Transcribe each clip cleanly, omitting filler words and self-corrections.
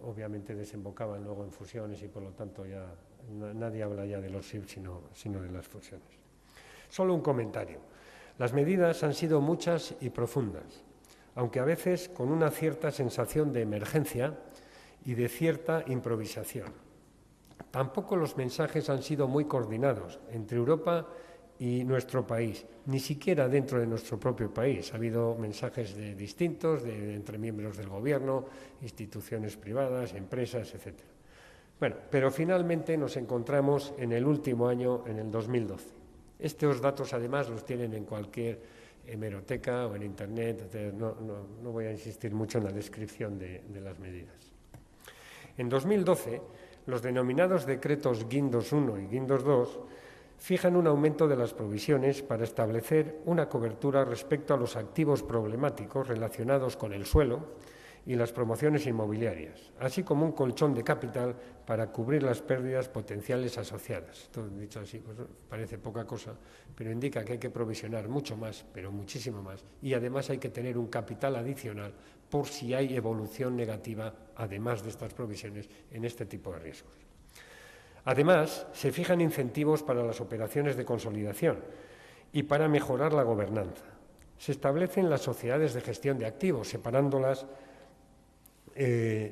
obviamente desembocaban luego en fusiones y por lo tanto ya nadie habla ya de los SIF sino de las fusiones. Solo un comentario. Las medidas han sido muchas y profundas, aunque a veces con una cierta sensación de emergencia y de cierta improvisación. Tampoco los mensajes han sido muy coordinados entre Europa y nuestro país, ni siquiera dentro de nuestro propio país. Ha habido mensajes distintos entre miembros del Gobierno, instituciones privadas, empresas, etc. Bueno, pero finalmente nos encontramos en el último año, en el 2012. Estos datos, además, los tienen en cualquier hemeroteca o en Internet. No voy a insistir mucho en la descripción de las medidas. En 2012, los denominados decretos Guindos I y Guindos II fijan un aumento de las provisiones para establecer una cobertura respecto a los activos problemáticos relacionados con el suelo y las promociones inmobiliarias, así como un colchón de capital para cubrir las pérdidas potenciales asociadas. Todo dicho así, pues parece poca cosa, pero indica que hay que provisionar mucho más, pero muchísimo más, y además hay que tener un capital adicional por si hay evolución negativa, además de estas provisiones, en este tipo de riesgos. Además, se fijan incentivos para las operaciones de consolidación y para mejorar la gobernanza. Se establecen las sociedades de gestión de activos, separándolas de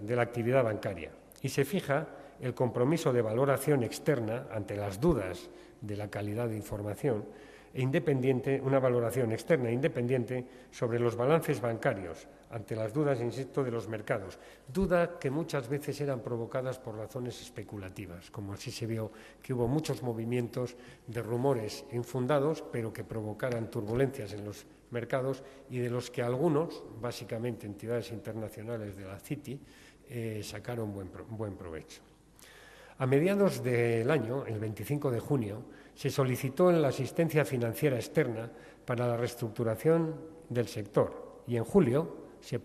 la actividad bancaria. Y se fija el compromiso de valoración externa ante las dudas de la calidad de información e independiente, una valoración externa e independiente sobre los balances bancarios ante las dudas, insisto, de los mercados. Dudas que muchas veces eran provocadas por razones especulativas, como así se vio que hubo muchos movimientos de rumores infundados, pero que provocaran turbulencias en los mercados y de los que algunos, básicamente entidades internacionales de la Citi, sacaron buen provecho. A mediados del año, el 25 de junio, se solicitó la asistencia financiera externa para la reestructuración del sector y en julio se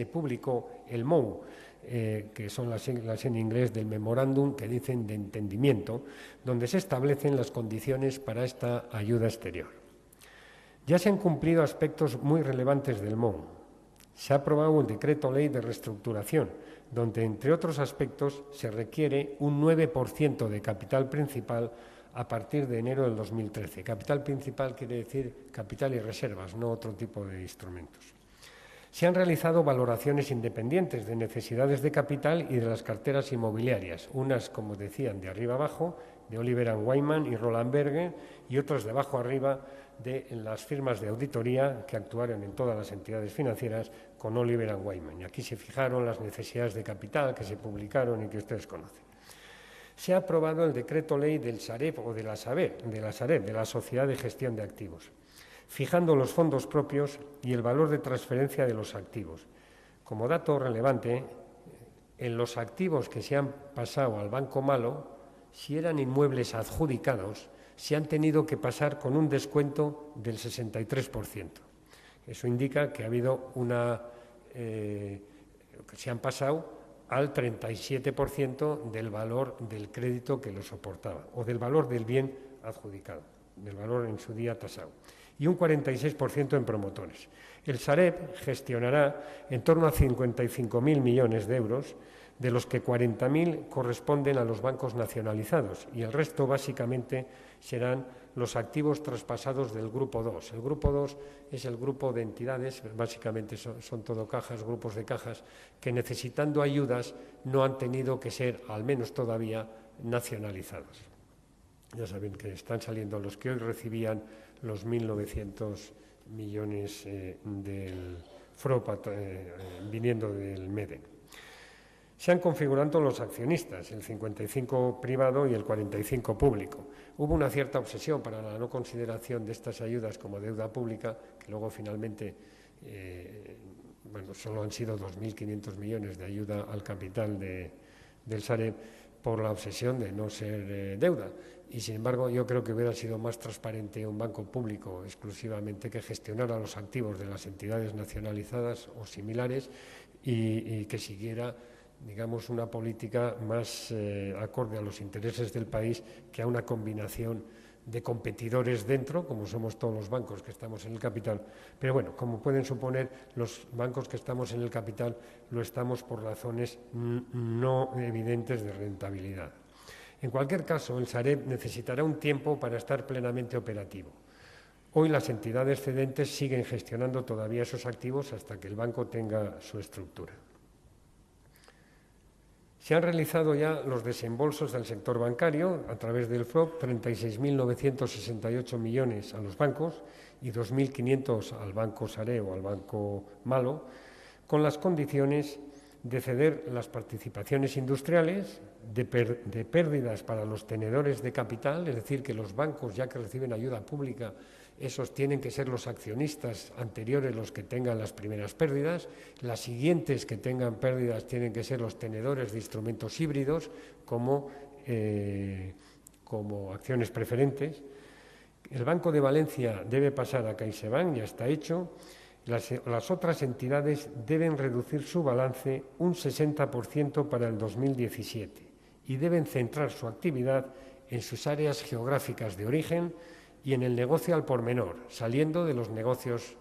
publicó el MOU, que son las siglas en inglés del Memorándum que dicen de entendimiento, donde se establecen las condiciones para esta ayuda exterior. Ya se han cumplido aspectos muy relevantes del MOU. Se ha aprobado el Decreto Ley de Reestructuración, donde, entre otros aspectos, se requiere un 9% de capital principal a partir de enero del 2013. Capital principal quiere decir capital y reservas, no otro tipo de instrumentos. Se han realizado valoraciones independientes de necesidades de capital y de las carteras inmobiliarias, unas, como decían, de arriba abajo, de Oliver & Wyman y Roland Berger, y otras de abajo arriba de las firmas de auditoría que actuaron en todas las entidades financieras con Oliver & Wyman. Y aquí se fijaron las necesidades de capital que se publicaron y que ustedes conocen. Se ha aprobado el decreto ley del Sareb o de la Sareb, de la Sociedad de Gestión de Activos, fijando los fondos propios y el valor de transferencia de los activos. Como dato relevante, en los activos que se han pasado al Banco Malo, si eran inmuebles adjudicados, se han tenido que pasar con un descuento del 63%. Eso indica que ha habido que se han pasado al 37% del valor del crédito que lo soportaba, o del valor del bien adjudicado, del valor en su día tasado, y un 46% en promotores. El Sareb gestionará en torno a 55.000 millones de euros, de los que 40.000 corresponden a los bancos nacionalizados y el resto básicamente serán los activos traspasados del Grupo 2. El Grupo 2 es el grupo de entidades, básicamente son todo cajas, grupos de cajas, que necesitando ayudas no han tenido que ser, al menos todavía, nacionalizados. Ya saben que están saliendo los que hoy recibían los 1.900 millones del FROPA viniendo del MEDE. Se han configurado los accionistas, el 55 privado y el 45 público. Hubo una cierta obsesión para la no consideración de estas ayudas como deuda pública, que luego finalmente solo han sido 2.500 millones de ayuda al capital del Sareb por la obsesión de no ser deuda. Y, sin embargo, yo creo que hubiera sido más transparente un banco público exclusivamente que gestionara los activos de las entidades nacionalizadas o similares y que siguiera, digamos, una política más acorde a los intereses del país que a una combinación de competidores dentro, como somos todos los bancos que estamos en el capital. Pero bueno, como pueden suponer, los bancos que estamos en el capital lo estamos por razones no evidentes de rentabilidad. En cualquier caso, el Sareb necesitará un tiempo para estar plenamente operativo. Hoy las entidades cedentes siguen gestionando todavía esos activos hasta que el banco tenga su estructura. Se han realizado ya los desembolsos del sector bancario a través del FROB, 36.968 millones a los bancos y 2.500 al Banco Sareb o al Banco Malo, con las condiciones de ceder las participaciones industriales, de pérdidas para los tenedores de capital, es decir, que los bancos, ya que reciben ayuda pública, esos tienen que ser los accionistas anteriores los que tengan las primeras pérdidas. Las siguientes que tengan pérdidas tienen que ser los tenedores de instrumentos híbridos, como acciones preferentes. El Banco de Valencia debe pasar a CaixaBank, ya está hecho. Las otras entidades deben reducir su balance un 60% para el 2017 y deben centrar su actividad en sus áreas geográficas de origen y en el negocio al por menor, saliendo de los negocios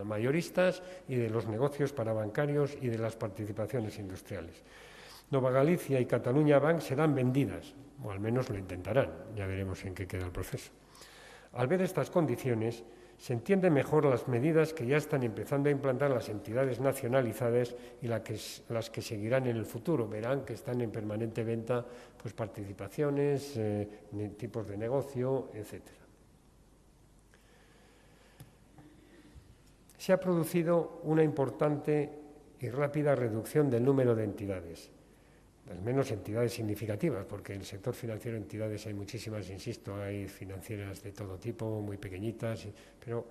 mayoristas y de los negocios para bancarios y de las participaciones industriales. Nova Galicia y Cataluña Bank serán vendidas, o al menos lo intentarán, ya veremos en qué queda el proceso. Al ver estas condiciones, se entienden mejor las medidas que ya están empezando a implantar las entidades nacionalizadas y las que seguirán en el futuro. Verán que están en permanente venta pues, participaciones, tipos de negocio, etc. Se ha producido una importante y rápida reducción del número de entidades, al menos entidades significativas, porque en el sector financiero entidades hay muchísimas, insisto, hay financieras de todo tipo, muy pequeñitas, pero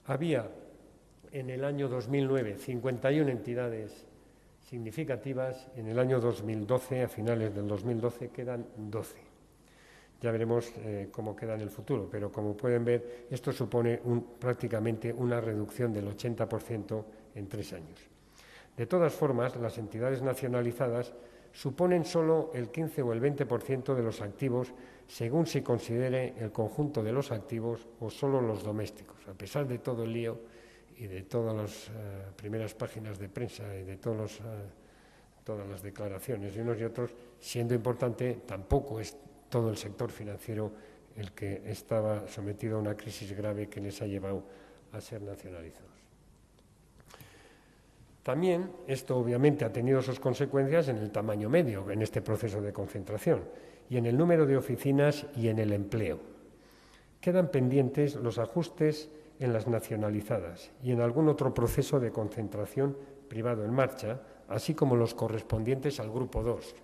había en el año 2009 51 entidades significativas, en el año 2012, a finales del 2012, quedan 12. Ya veremos cómo queda en el futuro, pero como pueden ver, esto supone prácticamente una reducción del 80% en 3 años. De todas formas, las entidades nacionalizadas suponen solo el 15 o el 20% de los activos, según se considere el conjunto de los activos o solo los domésticos. A pesar de todo el lío y de todas las primeras páginas de prensa y de todas las declaraciones de unos y otros, siendo importante, tampoco es todo el sector financiero el que estaba sometido a una crisis grave que les ha llevado a ser nacionalizados. También esto obviamente ha tenido sus consecuencias en el tamaño medio en este proceso de concentración y en el número de oficinas y en el empleo. Quedan pendientes los ajustes en las nacionalizadas y en algún otro proceso de concentración privado en marcha, así como los correspondientes al Grupo 2.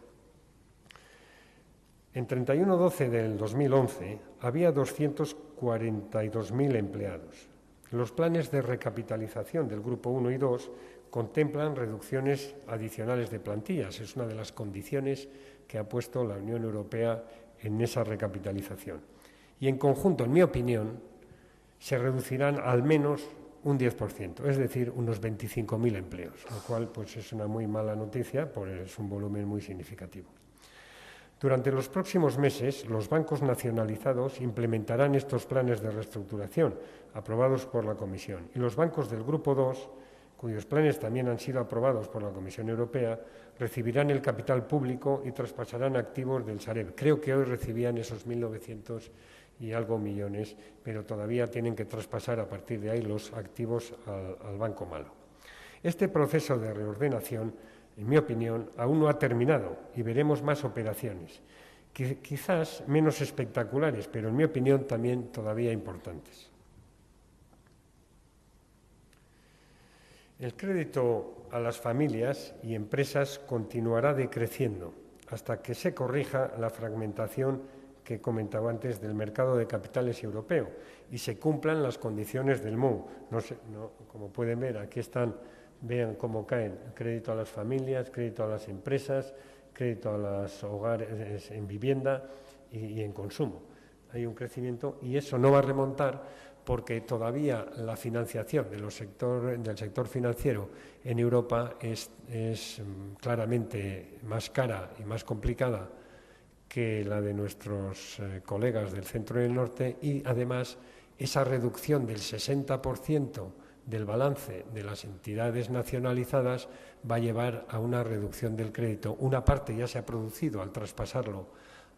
En 31/12 del 2011 había 242.000 empleados. Los planes de recapitalización del Grupo 1 y 2 contemplan reducciones adicionales de plantillas. Es una de las condiciones que ha puesto la Unión Europea en esa recapitalización. Y en conjunto, en mi opinión, se reducirán al menos un 10%, es decir, unos 25.000 empleos, lo cual pues, es una muy mala noticia, porque es un volumen muy significativo. Durante los próximos meses, los bancos nacionalizados implementarán estos planes de reestructuración aprobados por la Comisión y los bancos del Grupo 2, cuyos planes también han sido aprobados por la Comisión Europea, recibirán el capital público y traspasarán activos del Sareb. Creo que hoy recibían esos 1.900 y algo millones, pero todavía tienen que traspasar a partir de ahí los activos al Banco Malo. Este proceso de reordenación, en mi opinión, aún no ha terminado y veremos más operaciones, quizás menos espectaculares, pero en mi opinión también todavía importantes. El crédito a las familias y empresas continuará decreciendo hasta que se corrija la fragmentación que comentaba antes del mercado de capitales europeo y se cumplan las condiciones del MOU. Como pueden ver, aquí están. Vean cómo caen crédito a las familias, crédito a las empresas, crédito a los hogares en vivienda y en consumo. Hay un crecimiento y eso no va a remontar porque todavía la financiación del sector financiero en Europa es claramente más cara y más complicada que la de nuestros colegas del centro y del norte, y además esa reducción del 60% del balance de las entidades nacionalizadas va a llevar a una reducción del crédito. Una parte ya se ha producido al traspasarlo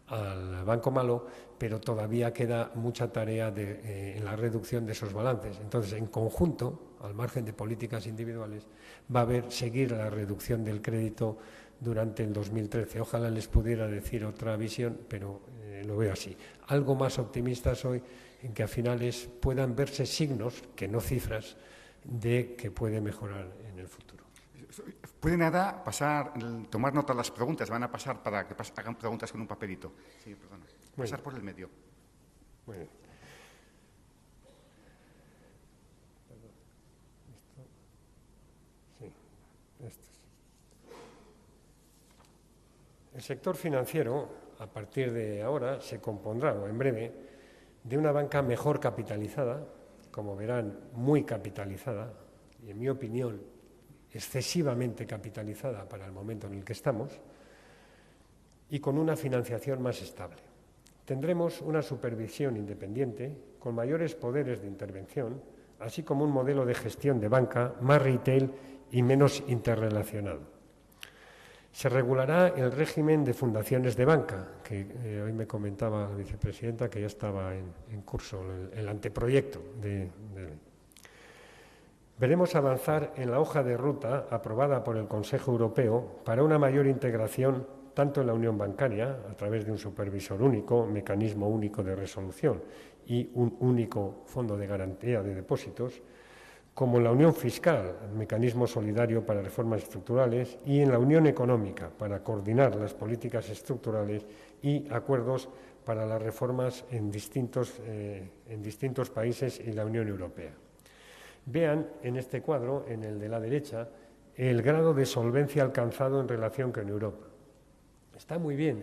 al Banco Malo, pero todavía queda mucha tarea en la reducción de esos balances. Entonces, en conjunto, al margen de políticas individuales, va a seguir la reducción del crédito durante el 2013. Ojalá les pudiera decir otra visión, pero lo veo así. Algo más optimista soy en que a finales puedan verse signos, que no cifras, de que puede mejorar en el futuro. Pueden ahora tomar nota de las preguntas, van a pasar para que hagan preguntas con un papelito. Sí, perdona. Pasar por el medio. Muy bien. El sector financiero, a partir de ahora, se compondrá, o en breve, de una banca mejor capitalizada, como verán, muy capitalizada, y en mi opinión, excesivamente capitalizada para el momento en el que estamos, y con una financiación más estable. Tendremos una supervisión independiente, con mayores poderes de intervención, así como un modelo de gestión de banca más retail y menos interrelacionado. Se regulará el régimen de fundaciones de banca, que hoy me comentaba la vicepresidenta que ya estaba en curso el anteproyecto de ley. Veremos avanzar en la hoja de ruta aprobada por el Consejo Europeo para una mayor integración tanto en la unión bancaria, a través de un supervisor único, mecanismo único de resolución y un único fondo de garantía de depósitos, como en la unión fiscal, el mecanismo solidario para reformas estructurales, y en la unión económica, para coordinar las políticas estructurales y acuerdos para las reformas en distintos países y la Unión Europea. Vean en este cuadro, en el de la derecha, el grado de solvencia alcanzado en relación con Europa. Está muy bien,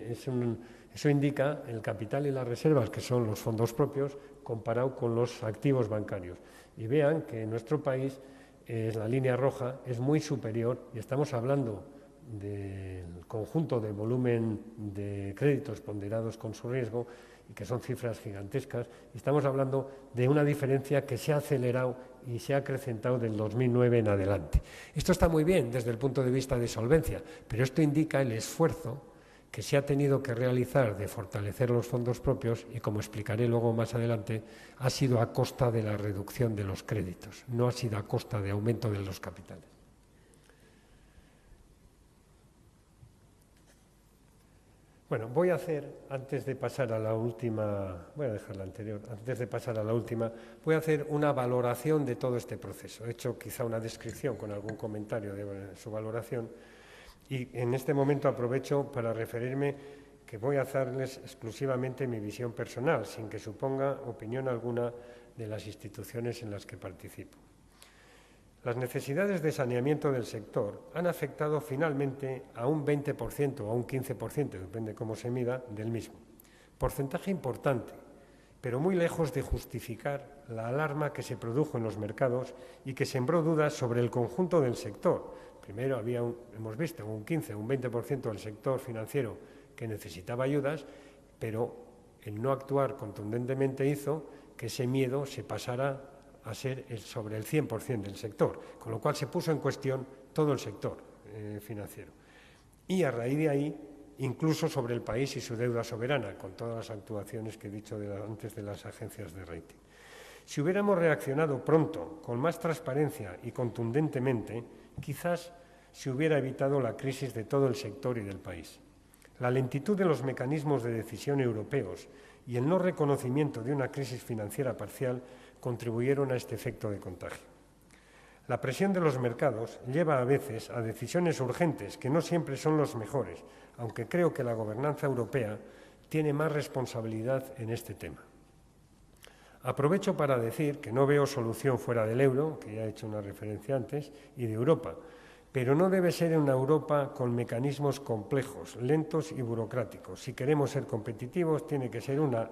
eso indica el capital y las reservas, que son los fondos propios, comparado con los activos bancarios. Y vean que en nuestro país la línea roja es muy superior, y estamos hablando del conjunto de volumen de créditos ponderados con su riesgo, y que son cifras gigantescas, y estamos hablando de una diferencia que se ha acelerado y se ha acrecentado del 2009 en adelante. Esto está muy bien desde el punto de vista de solvencia, pero esto indica el esfuerzo que se ha tenido que realizar de fortalecer los fondos propios, y como explicaré luego más adelante, ha sido a costa de la reducción de los créditos, no ha sido a costa de aumento de los capitales. Bueno, voy a hacer, antes de pasar a la última, voy a dejar la anterior, antes de pasar a la última, voy a hacer una valoración de todo este proceso. He hecho quizá una descripción con algún comentario de su valoración, y en este momento aprovecho para referirme que voy a hacerles exclusivamente mi visión personal, sin que suponga opinión alguna de las instituciones en las que participo. Las necesidades de saneamiento del sector han afectado finalmente a un 20% o a un 15%, depende cómo se mida, del mismo. Porcentaje importante, pero muy lejos de justificar la alarma que se produjo en los mercados y que sembró dudas sobre el conjunto del sector. Primero había, hemos visto, un 15 o un 20% del sector financiero que necesitaba ayudas, pero el no actuar contundentemente hizo que ese miedo se pasara a ser sobre el 100% del sector, con lo cual se puso en cuestión todo el sector financiero. Y a raíz de ahí, incluso sobre el país y su deuda soberana, con todas las actuaciones que he dicho antes de las agencias de rating. Si hubiéramos reaccionado pronto, con más transparencia y contundentemente, quizás se hubiera evitado la crisis de todo el sector y del país. La lentitud de los mecanismos de decisión europeos y el no reconocimiento de una crisis financiera parcial contribuyeron a este efecto de contagio. La presión de los mercados lleva a veces a decisiones urgentes que no siempre son los mejores, aunque creo que la gobernanza europea tiene más responsabilidad en este tema. Aprovecho para decir que no veo solución fuera del euro, que ya he hecho una referencia antes, y de Europa, pero no debe ser una Europa con mecanismos complejos, lentos y burocráticos. Si queremos ser competitivos, tiene que ser una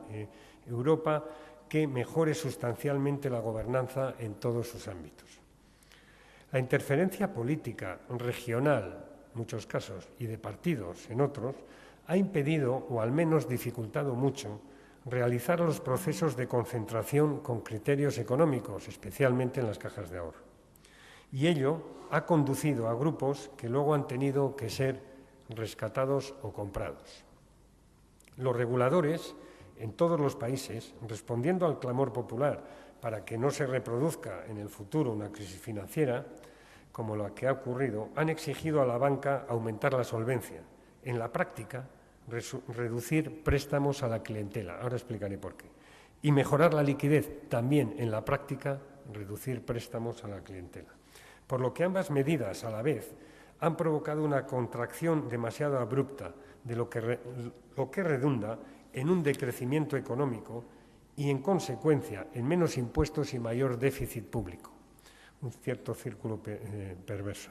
Europa que mejore sustancialmente la gobernanza en todos sus ámbitos. La interferencia política regional, en muchos casos, y de partidos en otros, ha impedido, o al menos dificultado mucho, realizar los procesos de concentración con criterios económicos, especialmente en las cajas de ahorro. Y ello ha conducido a grupos que luego han tenido que ser rescatados o comprados. Los reguladores, en todos los países, respondiendo al clamor popular para que no se reproduzca en el futuro una crisis financiera, como la que ha ocurrido, han exigido a la banca aumentar la solvencia. En la práctica, reducir préstamos a la clientela. Ahora explicaré por qué. Y mejorar la liquidez. También en la práctica, reducir préstamos a la clientela. Por lo que ambas medidas, a la vez, han provocado una contracción demasiado abrupta de lo que redunda en un decrecimiento económico y, en consecuencia, en menos impuestos y mayor déficit público. Un cierto círculo perverso.